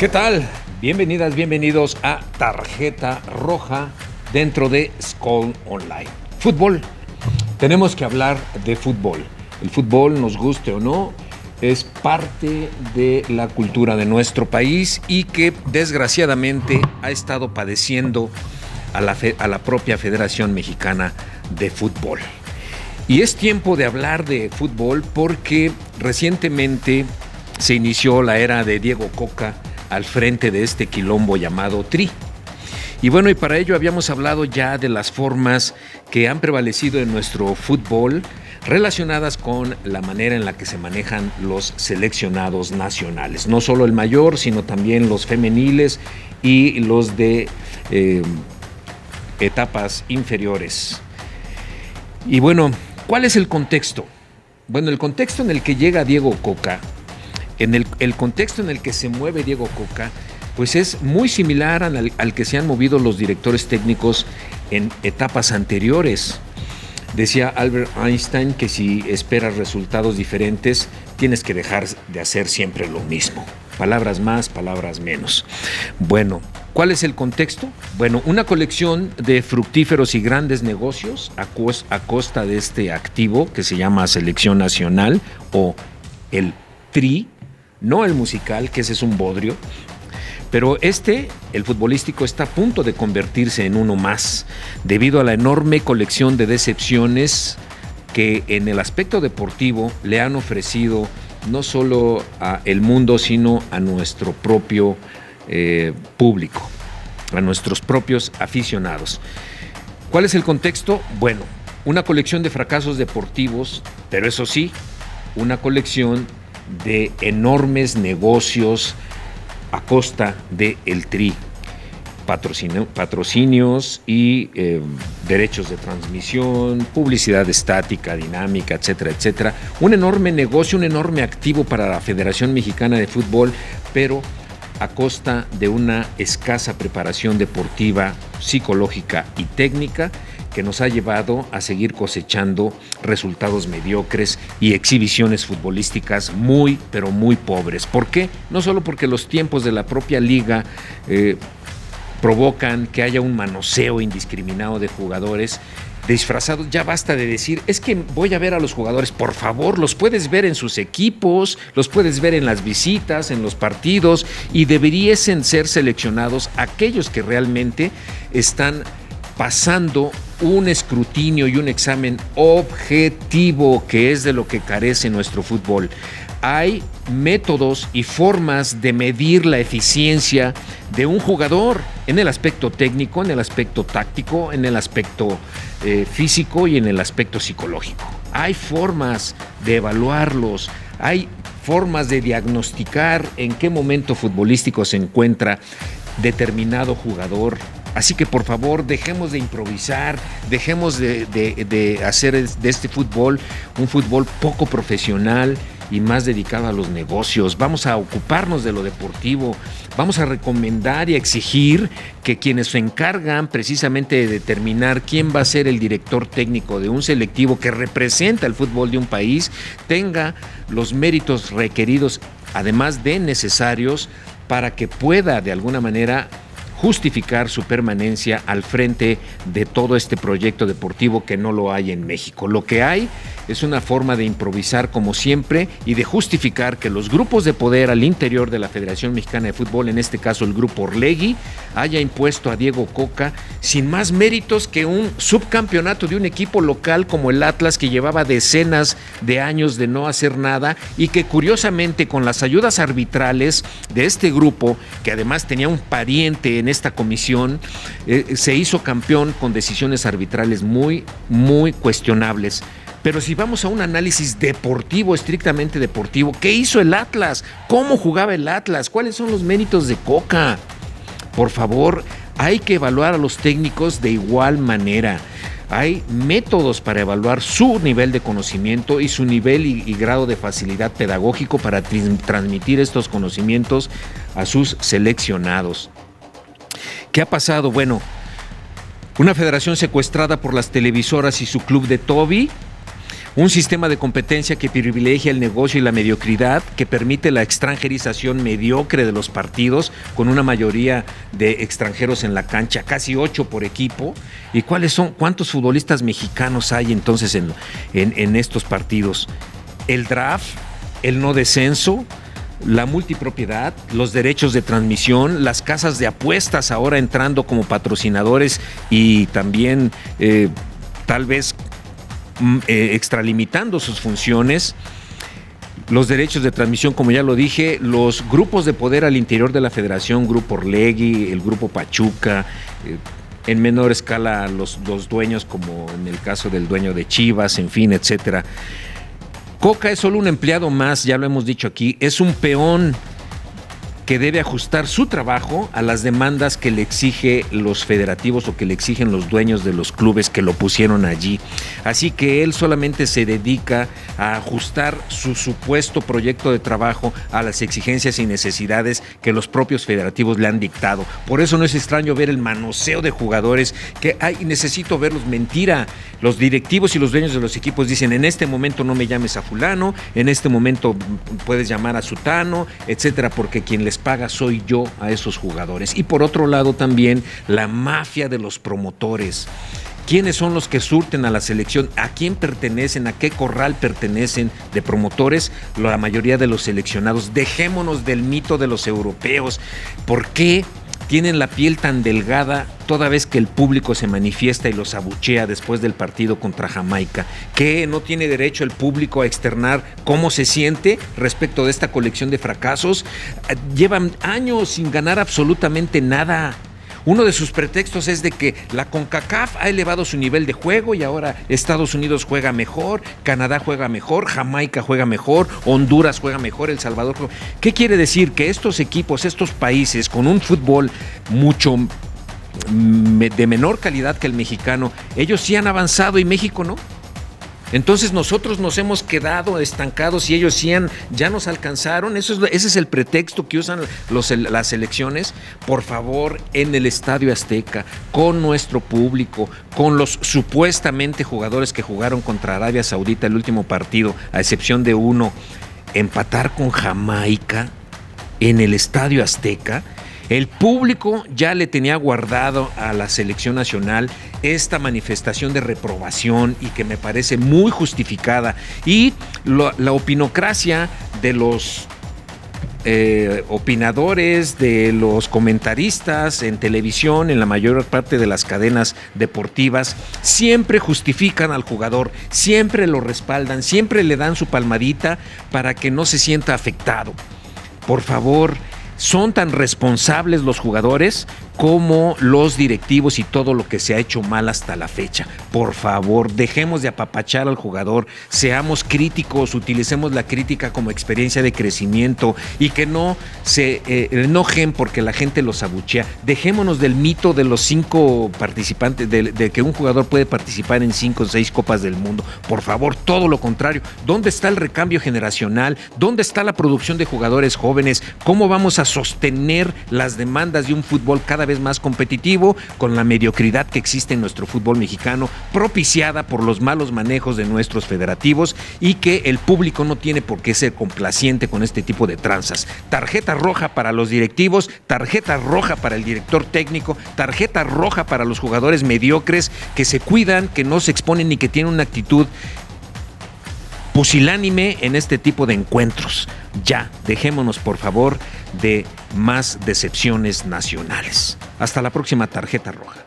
¿Qué tal? Bienvenidas, bienvenidos a Tarjeta Roja dentro de Skol Online. Fútbol. Tenemos que hablar de fútbol. El fútbol, nos guste o no, es parte de la cultura de nuestro país y que desgraciadamente ha estado padeciendo a la propia Federación Mexicana de Fútbol. Y es tiempo de hablar de fútbol porque recientemente se inició la era de Diego Coca al frente de este quilombo llamado Tri. Y bueno, y para ello habíamos hablado ya de las formas que han prevalecido en nuestro fútbol relacionadas con la manera en la que se manejan los seleccionados nacionales. No solo el mayor, sino también los femeniles y los de etapas inferiores. Y bueno, ¿cuál es el contexto? Bueno, el contexto en el que llega Diego Coca, el contexto en el que se mueve Diego Coca, pues es muy similar al que se han movido los directores técnicos en etapas anteriores. Decía Albert Einstein que si esperas resultados diferentes, tienes que dejar de hacer siempre lo mismo. Palabras más, palabras menos. Bueno, ¿cuál es el contexto? Bueno, una colección de fructíferos y grandes negocios a costa de este activo que se llama Selección Nacional o el Tri, no el musical, que ese es un bodrio, pero el futbolístico, está a punto de convertirse en uno más, debido a la enorme colección de decepciones que en el aspecto deportivo le han ofrecido no solo al mundo, sino a nuestro propio público, a nuestros propios aficionados. ¿Cuál es el contexto? Bueno, una colección de fracasos deportivos, pero eso sí, una colección de enormes negocios a costa del Tri, patrocinios y derechos de transmisión, publicidad estática, dinámica, etcétera, etcétera. Un enorme negocio, un enorme activo para la Federación Mexicana de Fútbol, pero a costa de una escasa preparación deportiva, psicológica y técnica que nos ha llevado a seguir cosechando resultados mediocres y exhibiciones futbolísticas muy, pero muy pobres. ¿Por qué? No solo porque los tiempos de la propia liga provocan que haya un manoseo indiscriminado de jugadores disfrazados. Ya basta de decir, es que voy a ver a los jugadores. Por favor, los puedes ver en sus equipos, los puedes ver en las visitas, en los partidos, y deberían ser seleccionados aquellos que realmente están pasando un escrutinio y un examen objetivo, que es de lo que carece nuestro fútbol. Hay métodos y formas de medir la eficiencia de un jugador en el aspecto técnico, en el aspecto táctico, en el aspecto físico y en el aspecto psicológico. Hay formas de evaluarlos, hay formas de diagnosticar en qué momento futbolístico se encuentra determinado jugador. Así que por favor, dejemos de improvisar, dejemos de hacer de este fútbol un fútbol poco profesional y más dedicado a los negocios. Vamos a ocuparnos de lo deportivo, vamos a recomendar y a exigir que quienes se encargan precisamente de determinar quién va a ser el director técnico de un selectivo que representa el fútbol de un país tenga los méritos requeridos, además de necesarios, para que pueda de alguna manera justificar su permanencia al frente de todo este proyecto deportivo que no lo hay en México. Lo que hay es una forma de improvisar como siempre y de justificar que los grupos de poder al interior de la Federación Mexicana de Fútbol, en este caso el Grupo Orlegui, haya impuesto a Diego Coca sin más méritos que un subcampeonato de un equipo local como el Atlas, que llevaba decenas de años de no hacer nada y que curiosamente con las ayudas arbitrales de este grupo, que además tenía un pariente en esta comisión, se hizo campeón con decisiones arbitrales muy, muy cuestionables. Pero si vamos a un análisis deportivo, estrictamente deportivo, ¿qué hizo el Atlas? ¿Cómo jugaba el Atlas? ¿Cuáles son los méritos de Coca? Por favor, hay que evaluar a los técnicos de igual manera. Hay métodos para evaluar su nivel de conocimiento y su nivel y grado de facilidad pedagógico para transmitir estos conocimientos a sus seleccionados. ¿Qué ha pasado? Bueno, una federación secuestrada por las televisoras y su club de Toby, Un sistema de competencia que privilegia el negocio y la mediocridad, que permite la extranjerización mediocre de los partidos, con una mayoría de extranjeros en la cancha, casi 8 por equipo. ¿Y cuántos futbolistas mexicanos hay entonces en estos partidos? El draft, el no descenso, la multipropiedad, los derechos de transmisión, las casas de apuestas ahora entrando como patrocinadores y también tal vez extralimitando sus funciones, los derechos de transmisión, como ya lo dije, los grupos de poder al interior de la federación, Grupo Orlegui, el Grupo Pachuca, en menor escala los dueños, como en el caso del dueño de Chivas, en fin, etcétera. Coca es solo un empleado más, ya lo hemos dicho aquí, es un peón que debe ajustar su trabajo a las demandas que le exige los federativos o que le exigen los dueños de los clubes que lo pusieron allí. Así que él solamente se dedica a ajustar su supuesto proyecto de trabajo a las exigencias y necesidades que los propios federativos le han dictado. Por eso no es extraño ver el manoseo de jugadores que, necesito verlos. Mentira. Los directivos y los dueños de los equipos dicen: en este momento no me llames a fulano, en este momento puedes llamar a sutano, etcétera, porque quien les paga soy yo a esos jugadores. Y por otro lado también la mafia de los promotores. ¿Quiénes son los que surten a la selección? ¿A quién pertenecen? ¿A qué corral pertenecen de promotores? La mayoría de los seleccionados. Dejémonos del mito de los europeos. ¿Por qué tienen la piel tan delgada toda vez que el público se manifiesta y los abuchea después del partido contra Jamaica? ¿Que no tiene derecho el público a externar cómo se siente respecto de esta colección de fracasos? Llevan años sin ganar absolutamente nada. Uno de sus pretextos es de que la CONCACAF ha elevado su nivel de juego y ahora Estados Unidos juega mejor, Canadá juega mejor, Jamaica juega mejor, Honduras juega mejor, El Salvador juega. ¿Qué quiere decir? Que estos equipos, estos países con un fútbol mucho de menor calidad que el mexicano, ellos sí han avanzado y México no. Entonces nosotros nos hemos quedado estancados y ellos sí ya nos alcanzaron. Ese es el pretexto que usan las selecciones. Por favor, en el Estadio Azteca, con nuestro público, con los supuestamente jugadores que jugaron contra Arabia Saudita el último partido, a excepción de uno, empatar con Jamaica en el Estadio Azteca. El público ya le tenía guardado a la selección nacional esta manifestación de reprobación y que me parece muy justificada. Y la opinocracia de los opinadores, de los comentaristas en televisión, en la mayor parte de las cadenas deportivas, siempre justifican al jugador, siempre lo respaldan, siempre le dan su palmadita para que no se sienta afectado. Por favor, son tan responsables los jugadores como los directivos y todo lo que se ha hecho mal hasta la fecha. Por favor, dejemos de apapachar al jugador, seamos críticos, utilicemos la crítica como experiencia de crecimiento y que no se enojen porque la gente los abuchea. Dejémonos del mito de los 5 participantes, de que un jugador puede participar en 5 o 6 Copas del Mundo. Por favor, todo lo contrario. ¿Dónde está el recambio generacional? ¿Dónde está la producción de jugadores jóvenes? ¿Cómo vamos a sostener las demandas de un fútbol cada vez más competitivo con la mediocridad que existe en nuestro fútbol mexicano, propiciada por los malos manejos de nuestros federativos, y que el público no tiene por qué ser complaciente con este tipo de tranzas? Tarjeta roja para los directivos, tarjeta roja para el director técnico, tarjeta roja para los jugadores mediocres que se cuidan, que no se exponen y que tienen una actitud pusilánime en este tipo de encuentros. Ya, dejémonos por favor de más decepciones nacionales. Hasta la próxima tarjeta roja.